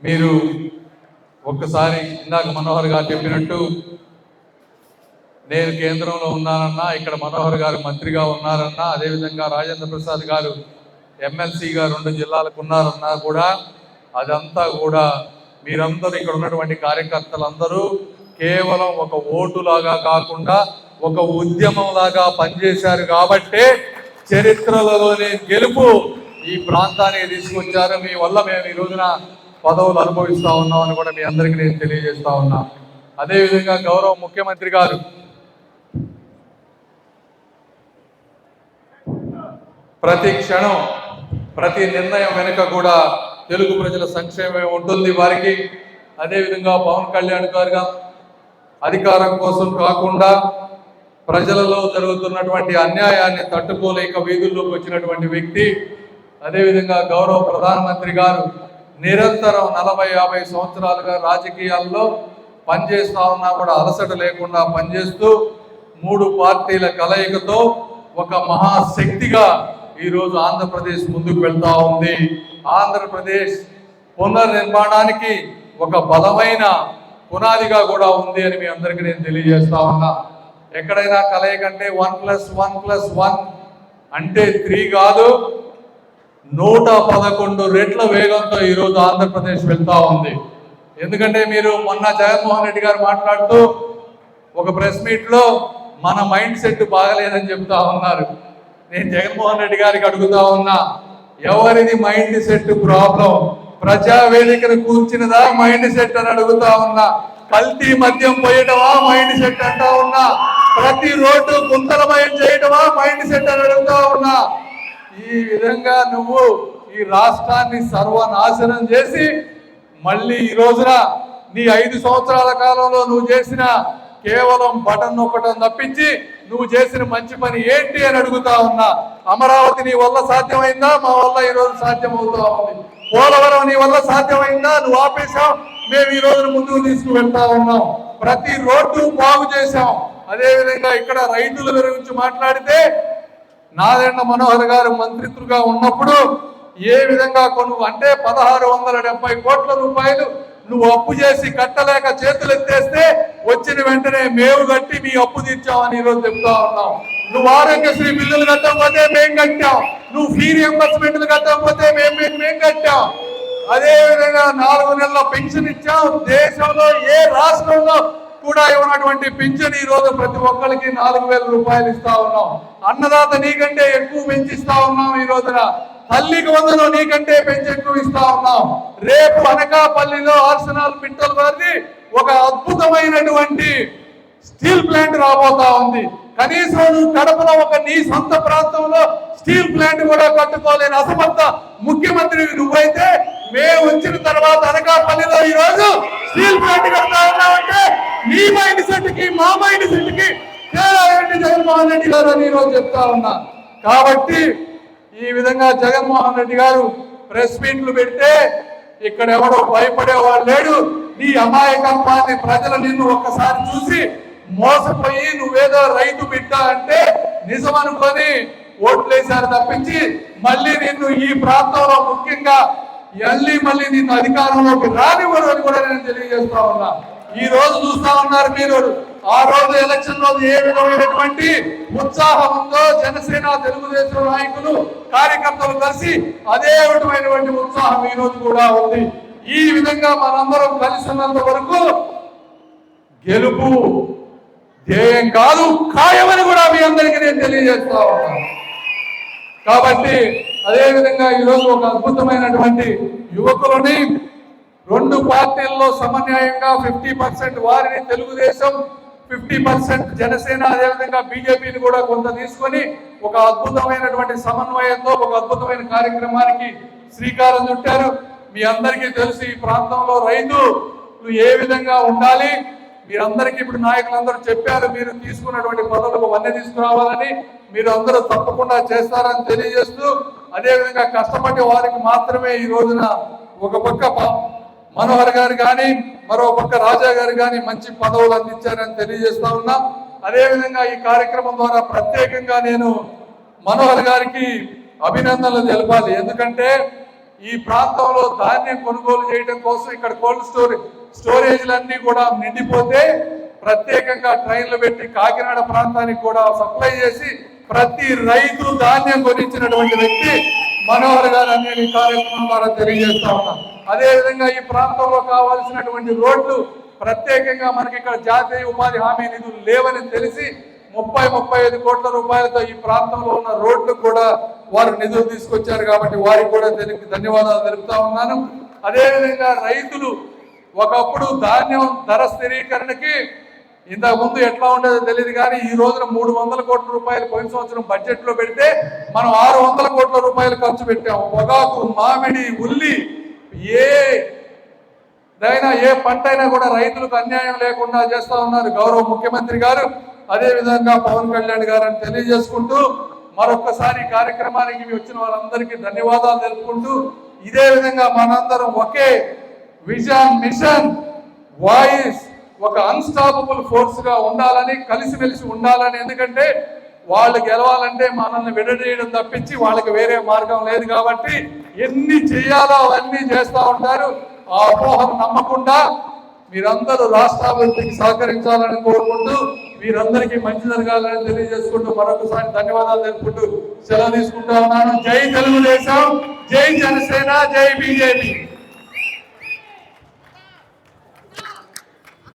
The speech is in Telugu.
మీరు ఒక్కసారి ఇందాక మనోహర్ గారు చెప్పినట్టు నేను కేంద్రంలో ఉన్నానన్నా, ఇక్కడ మనోహర్ గారు మంత్రిగా ఉన్నారన్నా, అదేవిధంగా రాజేంద్ర ప్రసాద్ గారు ఎమ్మెల్సీగా 2 జిల్లాలకు ఉన్నారన్నా కూడా అదంతా కూడా మీరందరూ ఇక్కడ ఉన్నటువంటి కార్యకర్తలందరూ కేవలం ఒక ఓటులాగా కాకుండా ఒక ఉద్యమంలాగా పనిచేశారు కాబట్టే చరిత్రలోనే గెలుపు ఈ ప్రాంతానికి తీసుకొచ్చారు. మీ వల్ల మేము ఈ రోజున పదవులు అనుభవిస్తూ ఉన్నామని కూడా మీ అందరికీ నేను తెలియజేస్తా ఉన్నా. అదేవిధంగా గౌరవ ముఖ్యమంత్రి గారు ప్రతి క్షణం ప్రతి నిర్ణయం వెనుక కూడా తెలుగు ప్రజల సంక్షేమం ఉంటుంది వారికి. అదేవిధంగా పవన్ కళ్యాణ్ గారుగా అధికారం కోసం కాకుండా ప్రజలలో జరుగుతున్నటువంటి అన్యాయాన్ని తట్టుకోలేక వీధుల్లోకి వచ్చినటువంటి వ్యక్తి. అదేవిధంగా గౌరవ ప్రధానమంత్రి గారు నిరంతరం 40-50 సంవత్సరాలుగా రాజకీయాల్లో పనిచేస్తా ఉన్నా కూడా అలసట లేకుండా పనిచేస్తూ 3 పార్టీల కలయికతో ఒక మహాశక్తిగా ఈరోజు ఆంధ్రప్రదేశ్ ముందుకు వెళ్తా ఉంది. ఆంధ్రప్రదేశ్ పునర్నిర్మాణానికి ఒక బలమైన పునాదిగా కూడా ఉంది అని మీ అందరికీ నేను తెలియజేస్తా ఉన్నా. ఎక్కడైనా కలయికంటే 1+1+1 అంటే 3 కాదు, 111 రెట్ల వేగంతో ఈరోజు ఆంధ్రప్రదేశ్ వెళ్తా ఉంది. ఎందుకంటే మీరు మొన్న జగన్మోహన్ రెడ్డి గారు మాట్లాడుతూ ఒక ప్రెస్ మీట్లో మన మైండ్ సెట్ బాగలేదని చెప్తా ఉన్నారు. నేను జగన్మోహన్ రెడ్డి గారికి అడుగుతా ఉన్నా, ఎవరిది మైండ్ సెట్ ప్రాబ్లం? ప్రజావేదికను కూర్చున్నదా మైండ్ సెట్ అని అడుగుతా ఉన్నా. కల్తీ మద్యం పోయటమా మైండ్ సెట్ అంటా ఉన్నా. ప్రతి రోడ్డు గుంతలమయం చేయటమా మైండ్ సెట్ అని అడుగుతా ఉన్నా. ఈ విధంగా నువ్వు ఈ రాష్ట్రాన్ని సర్వనాశనం చేసి మళ్ళీ ఈ రోజున నీ 5 సంవత్సరాల కాలంలో నువ్వు చేసిన కేవలం బటన్ నొక్కటం తప్పించి నువ్వు చేసిన మంచి పని ఏంటి అని అడుగుతా ఉన్నా. అమరావతి నీ వల్ల సాధ్యమైందా? మా వల్ల ఈరోజు సాధ్యమవుతా ఉంది. పోలవరం నీ వల్ల సాధ్యమైందా? నువ్వు ఆపేశాం, మేము ఈ రోజు ముందుకు తీసుకువెళ్తా ఉన్నాం. ప్రతి రోడ్డు బాగు చేశాం. అదేవిధంగా ఇక్కడ రైతుల గురించి మాట్లాడితే నాదెండ్ల మనోహర్ గారు మంత్రిత్రుగా ఉన్నప్పుడు ఏ విధంగా అంటే 1670 కోట్ల రూపాయలు నువ్వు అప్పు చేసి కట్టలేక చేతులు ఎత్తేస్తే వచ్చిన వెంటనే మేము కట్టి మీ అప్పు తీర్చామని ఈరోజు చెప్తా ఉన్నాం. నువ్వు ఆరోగ్యశ్రీ బిల్లులు కట్టకపోతే మేము కట్టాం, నువ్వు ఫీ రియంబర్స్మెంట్లు కట్టకపోతే మేము కట్టాం. అదేవిధంగా 4 నెలల పెన్షన్ ఇచ్చాం. దేశంలో ఏ రాష్ట్రంలో కూడా ఇవ్వనటువంటి పింఛన్ ఈ రోజు ప్రతి ఒక్కరికి 4000 రూపాయలు ఇస్తా ఉన్నాం. అన్నదాత నీకంటే ఎక్కువ పెంచిస్తా ఉన్నాం. ఈ రోజున తల్లికి వందనం నీకంటే పెంచి ఎక్కువ ఇస్తా ఉన్నాం. రేపు అనకాపల్లిలో ఆర్సెనల్ పిట్టల వారిది ఒక అద్భుతమైనటువంటి స్టీల్ ప్లాంట్ రాబోతా ఉంది. కనీసం నువ్వు కడపలో ఒక నీ సొంత ప్రాంతంలో స్టీల్ ప్లాంట్ కూడా కట్టుకోలేని అసమర్థ ముఖ్యమంత్రి నువ్వైతే మేము వచ్చిన తర్వాత అనకాపల్లిలో ఈ రోజు స్టీల్ ప్లాంట్ కడతా ఉన్నామంటే నీ మైండ్ సెట్ కి మా మైండ్ సెట్ కి జగన్మోహన్ రెడ్డి గారు అని ఈరోజు చెప్తా ఉన్నా. కాబట్టి ఈ విధంగా జగన్మోహన్ రెడ్డి గారు ప్రెస్ మీట్లు పెడితే ఇక్కడ ఎవడో భయపడేవాడు లేడు. నీ అమాయకత్వాన్ని ప్రజలు నిన్ను ఒక్కసారి చూసి మోసపోయి నువ్వేదో రైతు బిడ్డ అంటే నిజమనుకొని ఓట్లేశారు తప్పించి మళ్ళీ నిన్ను ఈ ప్రాంతంలో ముఖ్యంగా మళ్ళీ నిన్ను అధికారంలోకి రానివ్వరు అని కూడా నేను తెలియజేస్తా ఉన్నా. ఈ రోజు చూస్తా ఉన్నారు మీరు, ఆ రోజు ఎలక్షన్ రోజు ఏ విధమైనటువంటి ఉత్సాహం ఉందో జనసేన తెలుగుదేశం నాయకులు కార్యకర్తలు కలిసి అదే విధమైనటువంటి ఉత్సాహం ఈ రోజు కూడా ఉంది. ఈ విధంగా మనందరం కలిసి ఉన్నంత వరకు గెలుపు ధ్యేయం కాదు, ఖాయమని కూడా మీ అందరికీ నేను తెలియజేస్తా ఉన్నాను. కాబట్టి అదేవిధంగా ఈరోజు ఒక అద్భుతమైనటువంటి యువకులని 2 పార్టీల్లో సమన్యాయంగా 50% వారిని తెలుగుదేశం, 50% జనసేన, అదేవిధంగా బీజేపీని కూడా కొంత తీసుకొని ఒక అద్భుతమైనటువంటి సమన్వయంతో ఒక అద్భుతమైన కార్యక్రమానికి శ్రీకారం చుట్టారు. మీ అందరికీ తెలుసు ఈ ప్రాంతంలో రైతులు ఏ విధంగా ఉండాలి. మీరందరికీ ఇప్పుడు నాయకులందరూ చెప్పారు, మీరు తీసుకున్నటువంటి పదవులకు వన్నె తీసుకురావాలని. మీరు అందరూ తప్పకుండా చేస్తారని తెలియజేస్తూ, అదేవిధంగా కష్టపడే వారికి మాత్రమే ఈ రోజున ఒక పక్క మనోహర్ గారు కానీ మరో పక్క రాజా గారు కానీ మంచి పదవులు అందించారని తెలియజేస్తా ఉన్నాం. అదేవిధంగా ఈ కార్యక్రమం ద్వారా ప్రత్యేకంగా నేను మనోహర్ గారికి అభినందనలు తెలపాలి. ఎందుకంటే ఈ ప్రాంతంలో ధాన్యం కొనుగోలు చేయడం కోసం ఇక్కడ కోల్డ్ స్టోరేజ్లన్నీ కూడా నిండిపోతే ప్రత్యేకంగా ట్రైన్లు పెట్టి కాకినాడ ప్రాంతానికి కూడా సప్లై చేసి ప్రతి రైతు ధాన్యం కొనిచ్చినటువంటి వ్యక్తి మనోహర్ గారు అనే ఈ కార్యక్రమం ద్వారా తెలియజేస్తా ఉన్నాం. అదేవిధంగా ఈ ప్రాంతంలో కావాల్సినటువంటి రోడ్లు ప్రత్యేకంగా మనకి ఇక్కడ జాతీయ ఉపాధి హామీ నిధులు లేవని తెలిసి 30-35 కోట్ల రూపాయలతో ఈ ప్రాంతంలో ఉన్న రోడ్లు కూడా వారు నిధులు తీసుకొచ్చారు. కాబట్టి వారికి కూడా ధన్యవాదాలు తెలుపుతా ఉన్నాను. అదేవిధంగా రైతులు ఒకప్పుడు ధాన్యం ధర స్థిరీకరణకి ఇంతకు ముందు ఎట్లా ఉండేదో తెలియదు, కానీ ఈ రోజున 300 కోట్ల రూపాయలు పోయిన సంవత్సరం బడ్జెట్ లో పెడితే మనం 600 కోట్ల రూపాయలు ఖర్చు పెట్టాము. పొగాకు, మామిడి, ఉల్లి ఏ పంట అయినా కూడా రైతులకు అన్యాయం లేకుండా చేస్తా ఉన్నారు గౌరవ ముఖ్యమంత్రి గారు, అదేవిధంగా పవన్ కళ్యాణ్ గారు అని తెలియజేసుకుంటూ మరొకసారి ఈ కార్యక్రమానికి వచ్చిన వాళ్ళందరికీ ధన్యవాదాలు తెలుపుకుంటూ ఇదే విధంగా మనందరం ఒకే విజన్, మిషన్, వాయిస్, ఒక అన్స్టాపబుల్ ఫోర్స్ గా ఉండాలని, కలిసిమెలిసి ఉండాలని. ఎందుకంటే వాళ్ళు గెలవాలంటే మనల్ని విడదీయడం తప్పించి వాళ్ళకి వేరే మార్గం లేదు. కాబట్టి ఎన్ని చేయాలో అవన్నీ చేస్తూ ఉంటారు. ఆ అపోహను నమ్మకుండా మీరందరూ రాష్ట్రాభివృద్ధికి సహకరించాలని కోరుకుంటూ మీరందరికీ మంచి జరగాలని తెలియజేసుకుంటూ మరొకసారి ధన్యవాదాలు తెలుపుకుంటూ సెలవు తీసుకుంటా ఉన్నాను. జై తెలుగుదేశం, జై జనసేన, జై బీజేపీ.